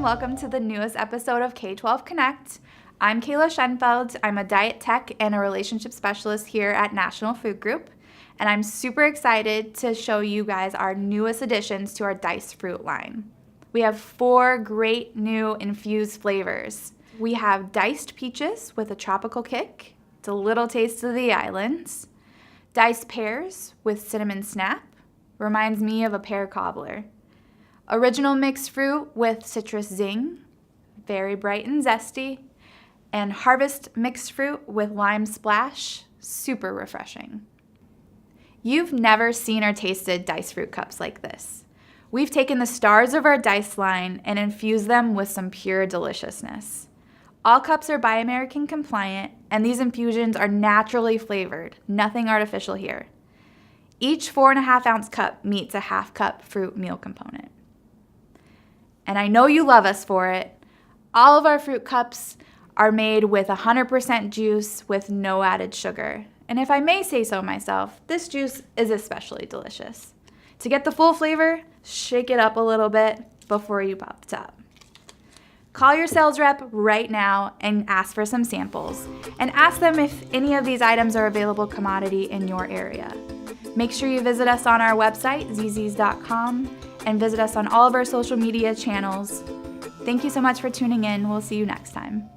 welcome to the newest episode of K12 Connect. I'm Kayla Schenfeld. I'm a diet tech and a relationship specialist here at National Food Group, and I'm super excited to show you guys our newest additions to our diced fruit line. We have 4 great new infused flavors. We have diced peaches with a tropical kick. It's a little taste of the islands. Diced pears with cinnamon snap. Reminds me of a pear cobbler. Original mixed fruit with citrus zing. Very bright and zesty. And harvest mixed fruit with lime splash. Super refreshing. You've never seen or tasted diced fruit cups like this. We've taken the stars of our diced line and infused them with some pure deliciousness. All cups are Buy American compliant, and these infusions are naturally flavored, nothing artificial here. Each 4.5 ounce cup meets a 1/2 cup fruit meal component. And I know you love us for it. All of our fruit cups are made with 100% juice with no added sugar. And if I may say so myself, this juice is especially delicious. To get the full flavor, shake it up a little bit before you pop the top. Call your sales rep right now and ask for some samples, and ask them if any of these items are available commodity in your area. Make sure you visit us on our website, Zees.com, and visit us on all of our social media channels. Thank you so much for tuning in. We'll see you next time.